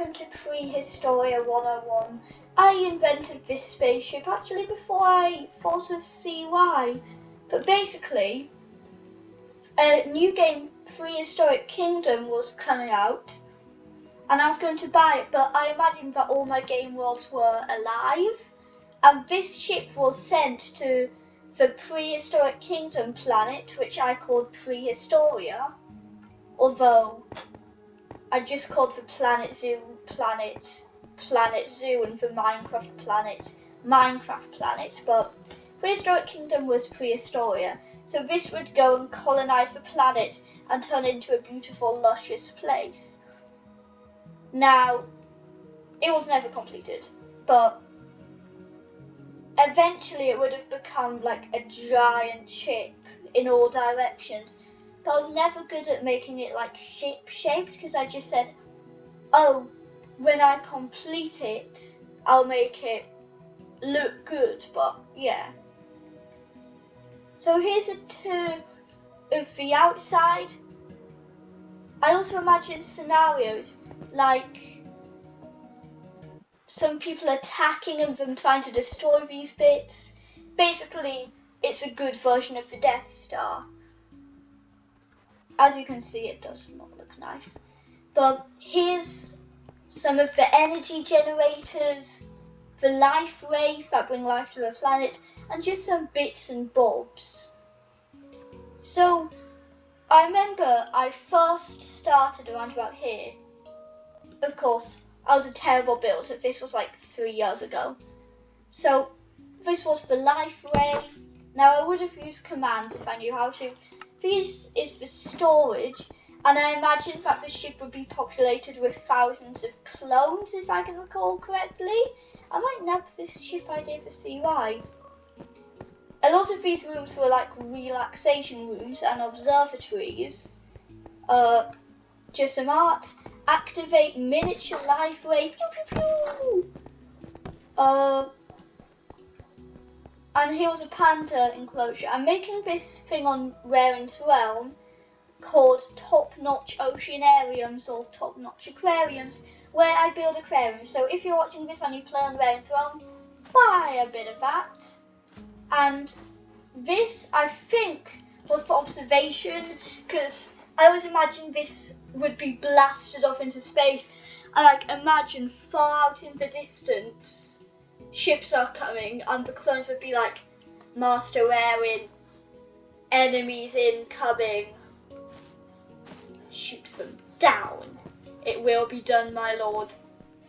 welcome to Prehistoria 101. I invented this spaceship actually before I thought of see why. But basically, a new game, Prehistoric Kingdom, was coming out. And I was going to buy it, but I imagined that all my game worlds were alive. And this ship was sent to the Prehistoric Kingdom planet, which I called Prehistoria. Although I just called the Planet Zoo Planet Zoo and the Minecraft Planet, but Prehistoric Kingdom was Prehistoria. So this would go and colonize the planet and turn it into a beautiful, luscious place. Now, it was never completed, but eventually it would have become like a giant ship in all directions. But I was never good at making it like ship-shaped because I just said, oh, when I complete it, I'll make it look good, but yeah. So here's a tour of the outside. I also imagine scenarios like some people attacking and them trying to destroy these bits. Basically, it's a good version of the Death Star. As you can see, it does not look nice. But here's some of the energy generators, the life rays that bring life to the planet, and just some bits and bobs. So, I remember I first started around about here. Of course, I was a terrible builder. This was like 3 years ago. So, this was the life ray. Now, I would have used commands if I knew how to. This is the storage, and I imagine that the ship would be populated with thousands of clones, if I can recall correctly. I might nab this ship idea for CY. A lot of these rooms were like relaxation rooms and observatories. Just some art. Activate miniature life ray. Pew, pew, pew. And here was a panda enclosure. I'm making this thing on Raren's Realm called Top Notch Oceanariums or Top Notch Aquariums, where I build aquariums. So if you're watching this and you play on Raren's Realm, buy a bit of that. And this, I think, was for observation, because I always imagined this would be blasted off into space. And like imagine far out in the distance, ships are coming, and the clones would be like, Master Rarin, enemies incoming, shoot them down. It will be done, my lord.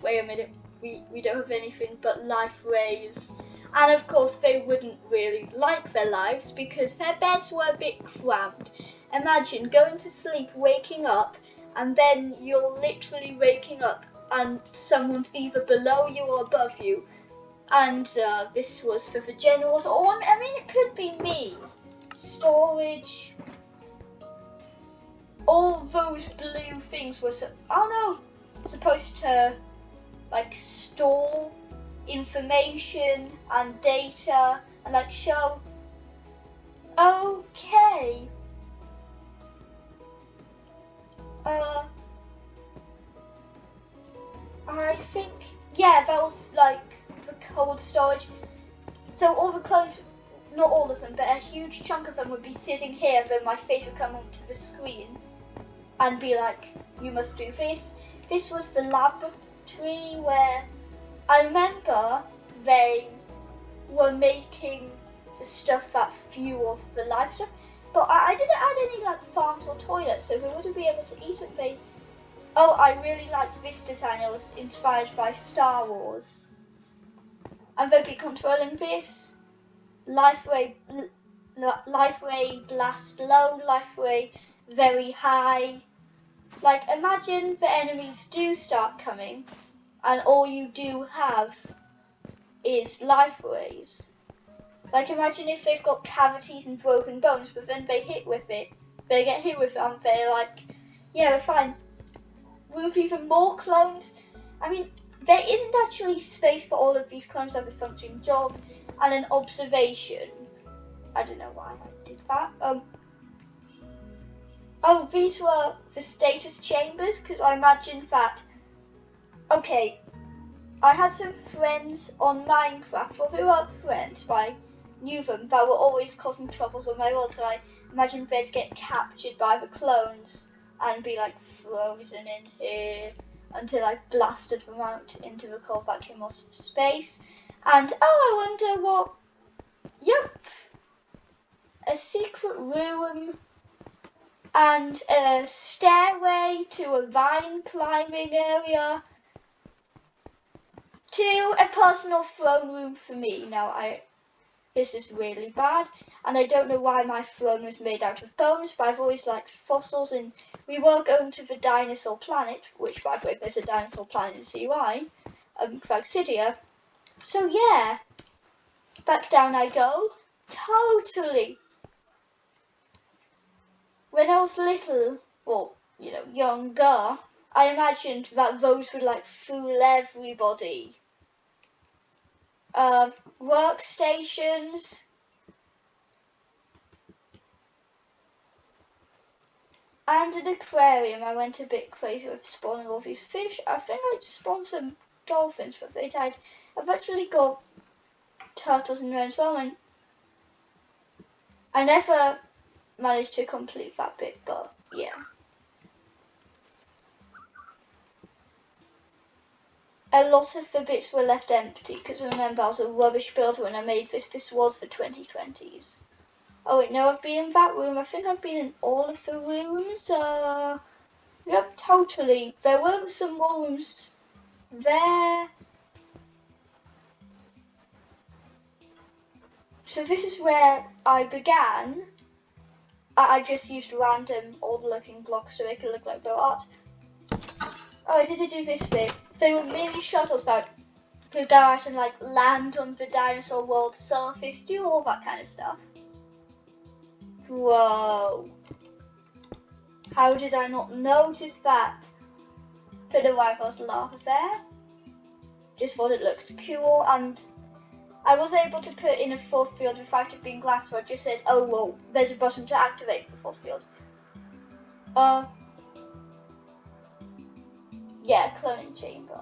Wait a minute, we don't have anything but life rays. And of course they wouldn't really like their lives because their beds were a bit cramped. Imagine going to sleep, waking up, and then you're literally waking up and someone's either below you or above you. And this was for the generals, or I mean it could be me. Storage. All those blue things were supposed to like store information and data and like show. Okay. I think that was like the cold storage. So all the clones, not all of them, but a huge chunk of them would be sitting here, and then my face would come onto the screen and be like, you must do this. This was the laboratory where I remember they were making the stuff that fuels the life stuff, but I didn't add any like farms or toilets, so they wouldn't be able to eat it. I really liked this design. It was inspired by Star Wars. And they'd be controlling this. Life ray blast low, life ray very high. Like imagine the enemies do start coming and all you do have is life rays. Like imagine if they've got cavities and broken bones, but then they get hit with it and they're like, yeah, we're fine. With even more clones. I mean, there isn't actually space for all of these clones to have a functioning job, and an observation. I don't know why I did that. These were the status chambers, because I imagined that Okay, I had some friends on Minecraft, well, they weren't friends, but I knew them, that were always causing troubles on my world, so I imagined they'd get captured by the clones and be like frozen in here until I blasted them out into the cold vacuum of space. And I wonder what. Yep, a secret room and a stairway to a vine climbing area to a personal throne room for me. Now this is really bad, and I don't know why my throne was made out of bones, but I've always liked fossils, and we were going to the dinosaur planet, which by the way there's a dinosaur planet in CY, Prehistoria. So yeah, back down I go. Totally. When I was little, or younger, I imagined that those would like fool everybody. Workstations and an aquarium. I went a bit crazy with spawning all these fish. I think I spawned some dolphins, but they died. I've actually got turtles in there as well, and I never managed to complete that bit, but yeah. A lot of the bits were left empty because remember I was a rubbish builder when I made this. This was for 2020s. Oh wait, no, I've been in that room. I think I've been in all of the rooms. Yep, totally. There were some more rooms there. So this is where I began. I just used random old looking blocks to make it look like their art. Oh, I didn't do this bit. They were mini shuttles that could go out and like land on the dinosaur world surface, do all that kind of stuff. Whoa. How did I not notice that? Don't know why there was lava there. Just thought it looked cool, and I was able to put in a force field without it being glass, so I just said, oh well, there's a button to activate the force field. Yeah, cloning chamber.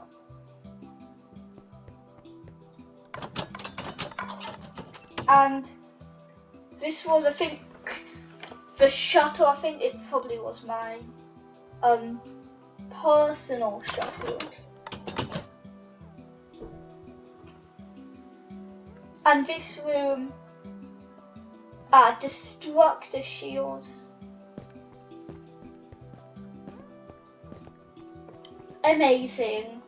And this was, I think, the shuttle. I think it probably was my personal shuttle. And this room, destructor shields. Amazing.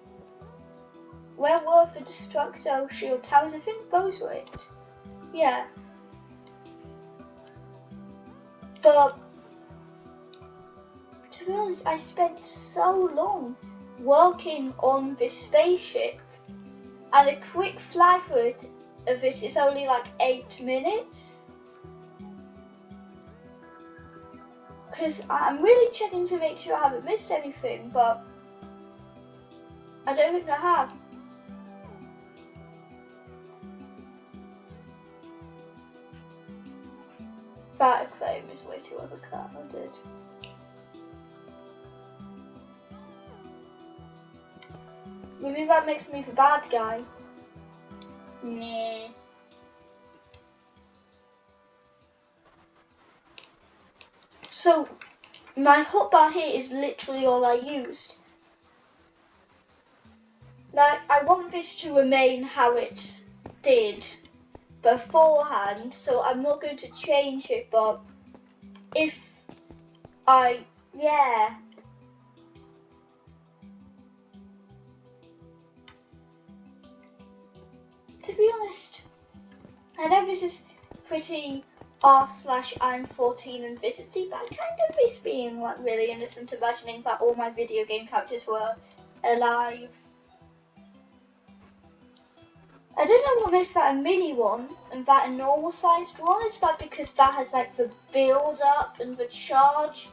Where were the destructor shield towers? I think those were it. Yeah. But to be honest, I spent so long working on this spaceship, and a quick fly through of it is only like 8 minutes. Because I'm really checking to make sure I haven't missed anything, but I don't think I have. That aquarium is way too overcrowded. Maybe that makes me the bad guy. Nah. So, my hotbar here is literally all I used. Like, I want this to remain how it did beforehand, so I'm not going to change it, but if yeah. To be honest, I know this is pretty r/I'm 14 and this is deep, but I kind of miss being like really innocent, imagining that all my video game characters were alive. I don't know what makes that a mini one and that a normal sized one. Is that because that has like the build up and the charge?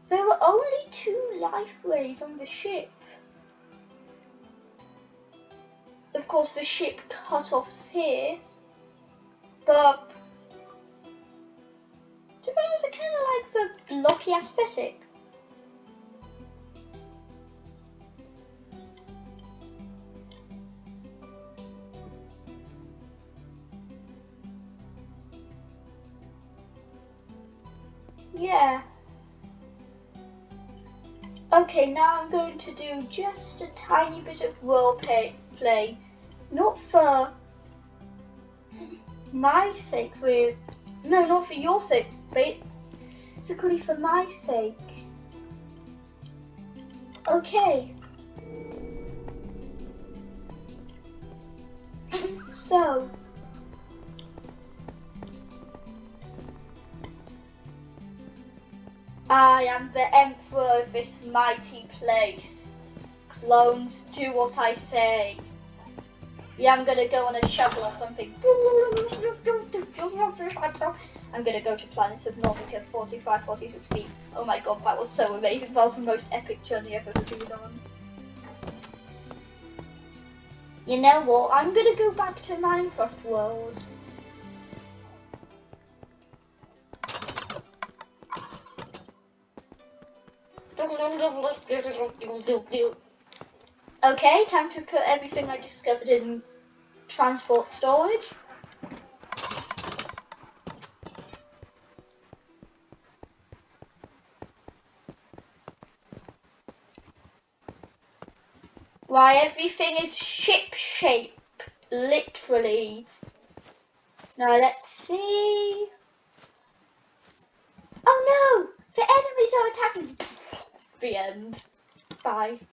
There were only 2 life rays on the ship. Of course the ship cut-offs here, but to be honest, I kind of like the blocky aesthetic. Okay, now I'm going to do just a tiny bit of play. Not for my sake, no, not for your sake, basically for my sake. Okay. So, I am the emperor of this mighty place. Clones, do what I say. Yeah, I'm gonna go on a shuttle or something. I'm gonna go to planets of Nordica, 45, 46 feet. Oh my god, that was so amazing. That was the most epic journey I've ever been on. You know what? I'm gonna go back to Minecraft World. Okay, time to put everything I discovered in transport storage. Why, everything is ship shape, literally. Now let's see. Oh no! The enemies are attacking! The end. Bye.